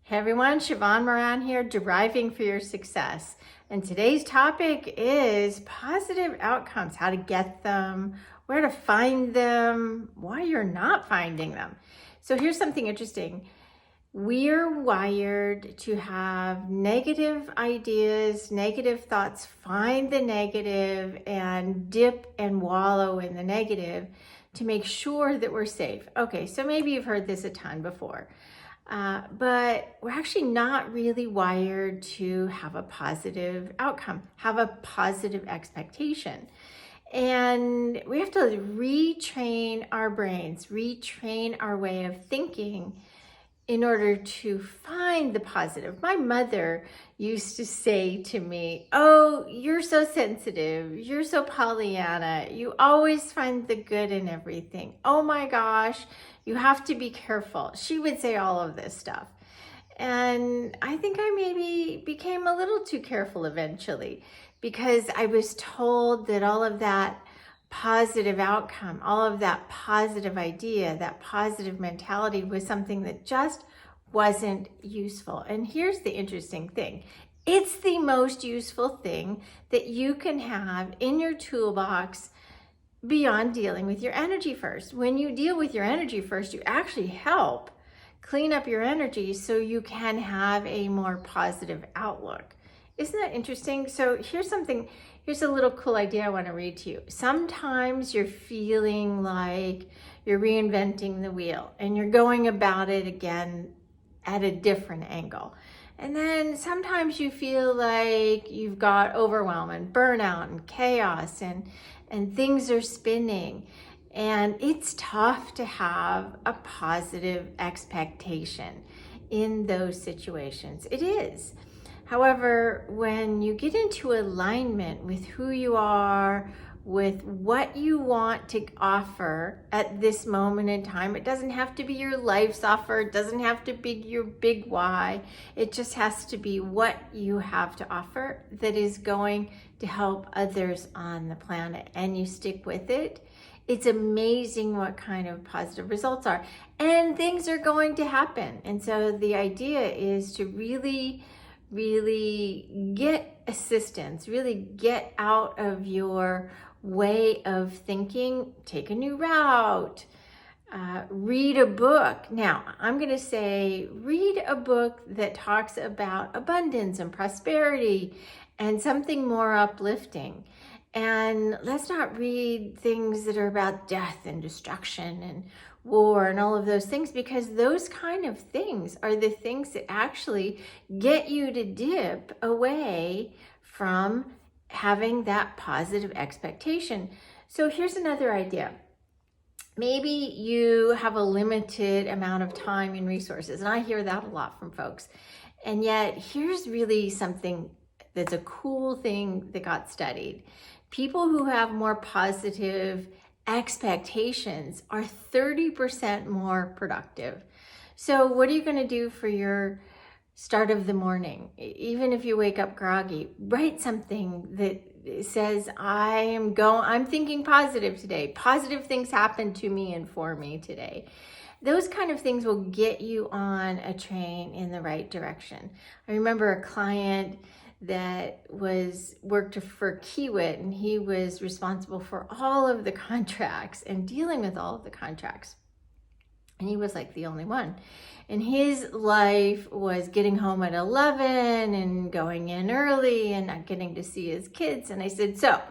Hey everyone, Sheevaun Moran here, Deriving for Your Success. And today's topic is positive outcomes, how to get them, where to find them, why you're not finding them. So here's something interesting. We're wired to have negative ideas, negative thoughts, find the negative and dip and wallow in the negative to make sure that we're safe. Okay, so maybe you've heard this a ton before. But we're actually not really wired to have a positive outcome, have a positive expectation. And we have to retrain our brains, retrain our way of thinking in order to find the positive. My mother used to say to me, "Oh, you're so sensitive. You're so Pollyanna. You always find the good in everything. Oh my gosh, you have to be careful." She would say all of this stuff. And I think I maybe became a little too careful eventually because I was told that all of that positive outcome, all of that positive idea, that positive mentality was something that just wasn't useful. And here's the interesting thing. It's the most useful thing that you can have in your toolbox beyond dealing with your energy first. When you deal with your energy first, you actually help clean up your energy so you can have a more positive outlook. Isn't that interesting? So here's a little cool idea I want to read to you. Sometimes you're feeling like you're reinventing the wheel and you're going about it again at a different angle. And then sometimes you feel like you've got overwhelm and burnout and chaos and things are spinning. And it's tough to have a positive expectation in those situations. It is. However, when you get into alignment with who you are, with what you want to offer at this moment in time, it doesn't have to be your life's offer, it doesn't have to be your big why, it just has to be what you have to offer that is going to help others on the planet, and you stick with it. It's amazing what kind of positive results are, and things are going to happen. And so the idea is to really get assistance, really get out of your way of thinking, take a new route, read a book. Now, I'm going to say read a book that talks about abundance and prosperity and something more uplifting. And let's not read things that are about death and destruction and war and all of those things, because those kind of things are the things that actually get you to dip away from having that positive expectation. So here's another idea. Maybe you have a limited amount of time and resources, and I hear that a lot from folks. And yet here's really something that's a cool thing that got studied. People who have more positive expectations are 30% more productive. So what are you going to do for your start of the morning? Even if you wake up groggy, write something that says, I'm thinking positive today. Positive things happen to me and for me today. Those kind of things will get you on a train in the right direction. I remember a client that worked for Kiewit, and he was responsible for all of the contracts and dealing with all of the contracts. And he was like the only one. And his life was getting home at 11 and going in early and not getting to see his kids. And I said, so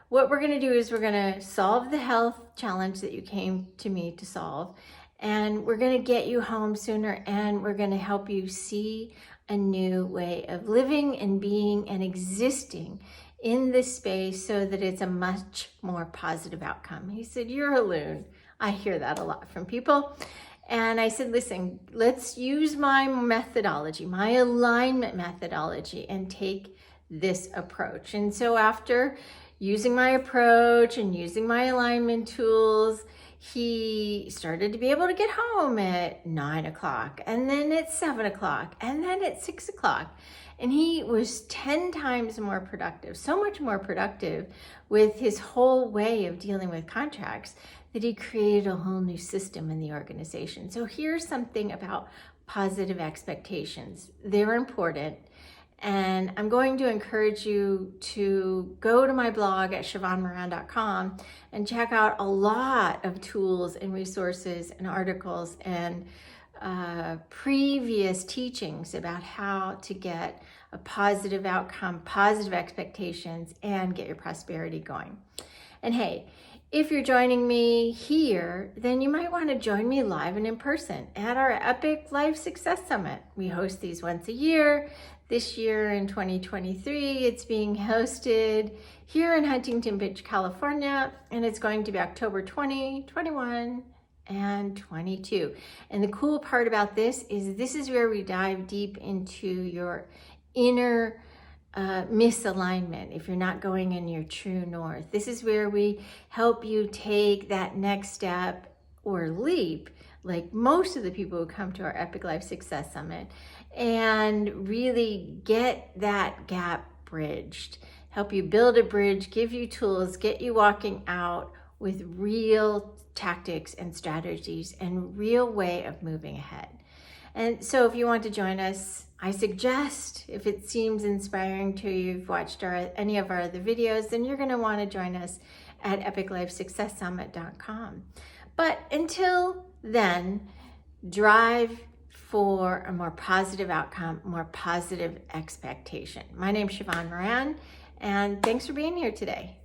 what we're going to do is we're going to solve the health challenge that you came to me to solve. And we're going to get you home sooner, and we're going to help you see a new way of living and being and existing in this space so that it's a much more positive outcome. He said, "You're a loon." I hear that a lot from people. And I said, listen, let's use my methodology, my alignment methodology, and take this approach. And so after using my approach and using my alignment tools, he started to be able to get home at 9 o'clock, and then at 7 o'clock, and then at 6 o'clock. And he was 10 times more productive, so much more productive with his whole way of dealing with contracts that he created a whole new system in the organization. So here's something about positive expectations. They're important. And I'm going to encourage you to go to my blog at sheevaunmoran.com and check out a lot of tools and resources and articles and previous teachings about how to get a positive outcome, positive expectations, and get your prosperity going. And hey, if you're joining me here, then you might want to join me live and in person at our Epic Life Success Summit. We host these once a year. This year in 2023, it's being hosted here in Huntington Beach, California, and it's going to be October 20, 21, and 22. And the cool part about this is where we dive deep into your inner misalignment if you're not going in your true north. This is where we help you take that next step or leap, like most of the people who come to our Epic Life Success Summit, and really get that gap bridged, help you build a bridge, give you tools, get you walking out with real tactics and strategies and real way of moving ahead. And so if you want to join us, I suggest, if it seems inspiring to you, you've watched any of our other videos, then you're going to want to join us at epiclifesuccesssummit.com. But until then, drive for a more positive outcome, more positive expectation. My name's Sheevaun Moran, and thanks for being here today.